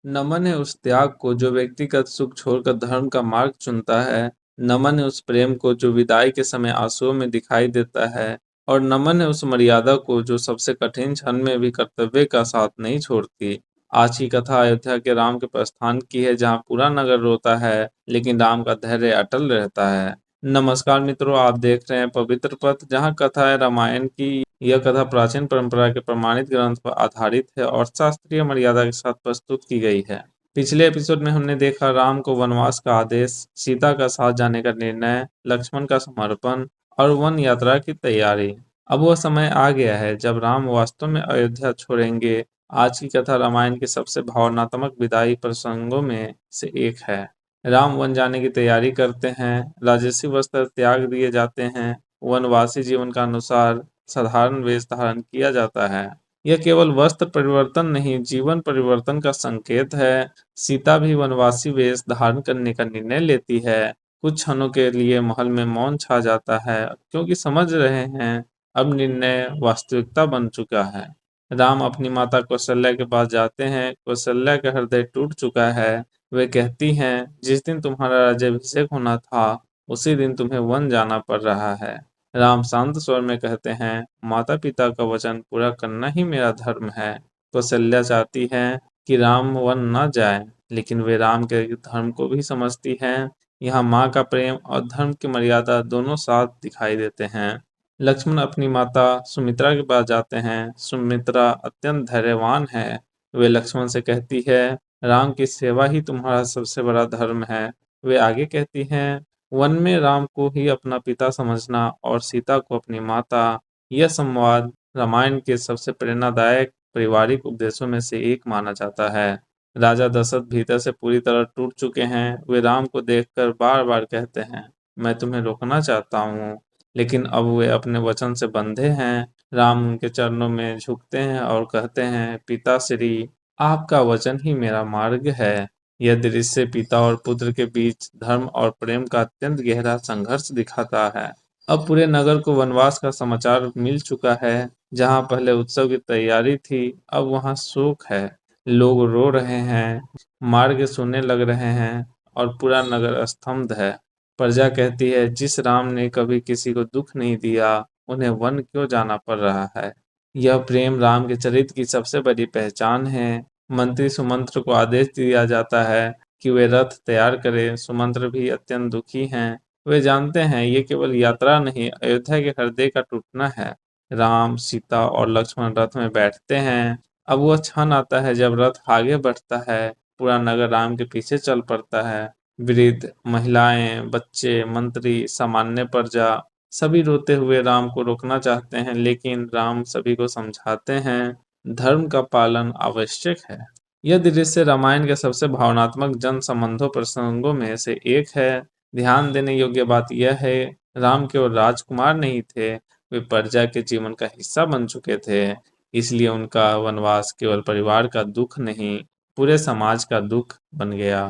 नमन है उस त्याग को जो व्यक्तिगत सुख छोड़कर धर्म का मार्ग चुनता है। नमन है उस प्रेम को जो विदाई के समय आंसुओं में दिखाई देता है। और नमन है उस मर्यादा को जो सबसे कठिन क्षण में भी कर्तव्य का साथ नहीं छोड़ती। आज की कथा अयोध्या के राम के प्रस्थान की है, जहाँ पूरा नगर रोता है लेकिन राम का धैर्य अटल रहता है। नमस्कार मित्रों, आप देख रहे हैं पवित्र पथ, जहाँ कथा है रामायण की। यह कथा प्राचीन परंपरा के प्रमाणित ग्रंथ पर आधारित है और शास्त्रीय मर्यादा के साथ प्रस्तुत की गई है। पिछले एपिसोड में हमने देखा राम को वनवास का आदेश, सीता का साथ जाने का निर्णय, लक्ष्मण का समर्पण और वन यात्रा की तैयारी। अब वह समय आ गया है जब राम वास्तव में अयोध्या छोड़ेंगे। आज की कथा रामायण के सबसे भावनात्मक विदाई प्रसंगों में से एक है। राम वन जाने की तैयारी करते हैं, राजसी वस्त्र त्याग दिए जाते हैं, वनवासी जीवन का अनुसार साधारण वेश धारण किया जाता है। यह केवल वस्त्र परिवर्तन नहीं, जीवन परिवर्तन का संकेत है। सीता भी वनवासी वेश धारण करने का निर्णय लेती है। कुछ क्षणों के लिए महल में मौन छा जाता है, क्योंकि समझ रहे हैं अब निर्णय वास्तविकता बन चुका है। राम अपनी माता कौशल्या के पास जाते हैं। कौशल्या का हृदय टूट चुका है। वे कहती हैं, जिस दिन तुम्हारा राज्याभिषेक होना था, उसी दिन तुम्हें वन जाना पड़ रहा है। राम शांत स्वर में कहते हैं, माता पिता का वचन पूरा करना ही मेरा धर्म है। कौशल्या चाहती है कि राम वन न जाए, लेकिन वे राम के धर्म को भी समझती हैं। यहाँ माँ का प्रेम और धर्म की मर्यादा दोनों साथ दिखाई देते हैं। लक्ष्मण अपनी माता सुमित्रा के पास जाते हैं। सुमित्रा अत्यंत धैर्यवान है। वे लक्ष्मण से कहती है, राम की सेवा ही तुम्हारा सबसे बड़ा धर्म है। वे आगे कहती हैं, वन में राम को ही अपना पिता समझना और सीता को अपनी माता। यह संवाद रामायण के सबसे प्रेरणादायक पारिवारिक उपदेशों में से एक माना जाता है। राजा दशरथ भीतर से पूरी तरह टूट चुके हैं। वे राम को देखकर बार बार कहते हैं, मैं तुम्हें रोकना चाहता हूँ, लेकिन अब वे अपने वचन से बंधे हैं। राम उनके चरणों में झुकते हैं और कहते हैं, पिताश्री, आपका वचन ही मेरा मार्ग है। यह दृश्य पिता और पुत्र के बीच धर्म और प्रेम का अत्यंत गहरा संघर्ष दिखाता है। अब पूरे नगर को वनवास का समाचार मिल चुका है। जहां पहले उत्सव की तैयारी थी, अब वहां शोक है। लोग रो रहे हैं, मार्ग सुनने लग रहे हैं और पूरा नगर स्तब्ध है। प्रजा कहती है, जिस राम ने कभी किसी को दुख नहीं दिया, उन्हें वन क्यों जाना पड़ रहा है। यह प्रेम राम के चरित्र की सबसे बड़ी पहचान है। मंत्री सुमंत्र को आदेश दिया जाता है कि वे रथ तैयार करें। सुमंत्र भी अत्यंत दुखी हैं। वे जानते हैं ये केवल यात्रा नहीं, अयोध्या के हृदय का टूटना है। राम, सीता और लक्ष्मण रथ में बैठते हैं। अब वह क्षण आता है जब रथ आगे बढ़ता है। पूरा नगर राम के पीछे चल पड़ता है। वृद्ध, महिलाएं, बच्चे, मंत्री, सामान्य प्रजा, सभी रोते हुए राम को रोकना चाहते हैं, लेकिन राम सभी को समझाते हैं, धर्म का पालन आवश्यक है। यह दृश्य रामायण के सबसे भावनात्मक जन संबंधों प्रसंगों में से एक है। ध्यान देने योग्य बात यह है, राम केवल राजकुमार नहीं थे, वे प्रजा के जीवन का हिस्सा बन चुके थे। इसलिए उनका वनवास केवल परिवार का दुख नहीं, पूरे समाज का दुख बन गया।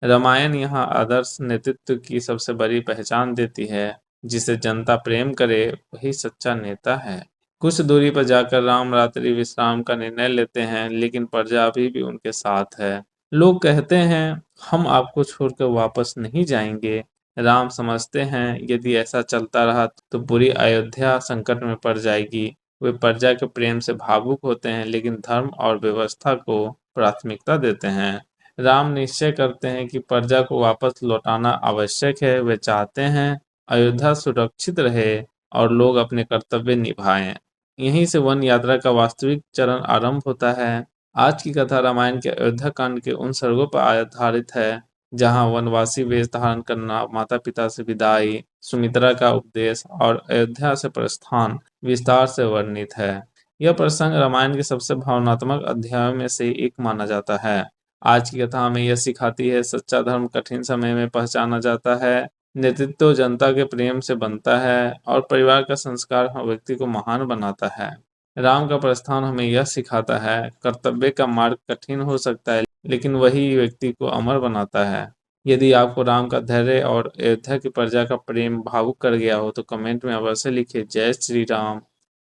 रामायण यहाँ आदर्श नेतृत्व की सबसे बड़ी पहचान देती है। जिसे जनता प्रेम करे, वही सच्चा नेता है। कुछ दूरी पर जाकर राम रात्रि विश्राम का निर्णय लेते हैं, लेकिन प्रजा अभी भी उनके साथ है। लोग कहते हैं, हम आपको छोड़कर वापस नहीं जाएंगे। राम समझते हैं, यदि ऐसा चलता रहा तो पूरी अयोध्या संकट में पड़ जाएगी। वे प्रजा के प्रेम से भावुक होते हैं, लेकिन धर्म और व्यवस्था को प्राथमिकता देते हैं। राम निश्चय करते हैं कि प्रजा को वापस लौटाना आवश्यक है। वे चाहते हैं अयोध्या सुरक्षित रहे और लोग अपने कर्तव्य निभाएं। यहीं से वन यात्रा का वास्तविक चरण आरंभ होता है। आज की कथा रामायण के अयोध्या कांड के उन सर्गों पर आधारित है, जहां वनवासी वेश धारण करना, माता पिता से विदाई, सुमित्रा का उपदेश और अयोध्या से प्रस्थान विस्तार से वर्णित है। यह प्रसंग रामायण के सबसे भावनात्मक अध्यायों में से एक माना जाता है। आज की कथा हमें यह सिखाती है, सच्चा धर्म कठिन समय में पहचाना जाता है। नेतृत्व जनता के प्रेम से बनता है और परिवार का संस्कार हर व्यक्ति को महान बनाता है। राम का प्रस्थान हमें यह सिखाता है, कर्तव्य का मार्ग कठिन हो सकता है, लेकिन वही व्यक्ति को अमर बनाता है। यदि आपको राम का धैर्य और अयोध्या की प्रजा का प्रेम भावुक कर गया हो, तो कमेंट में अवश्य लिखिए, जय श्री राम।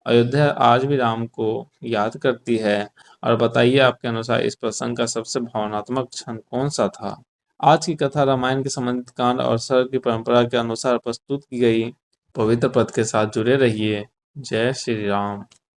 अयोध्या आज भी राम को याद करती है। और बताइए, आपके अनुसार इस प्रसंग का सबसे भावनात्मक क्षण कौन सा था? आज की कथा रामायण के संबंधित कांड और सर्ग की परंपरा के अनुसार प्रस्तुत की गई पवित्र पथ के साथ जुड़े रहिए। जय श्री राम।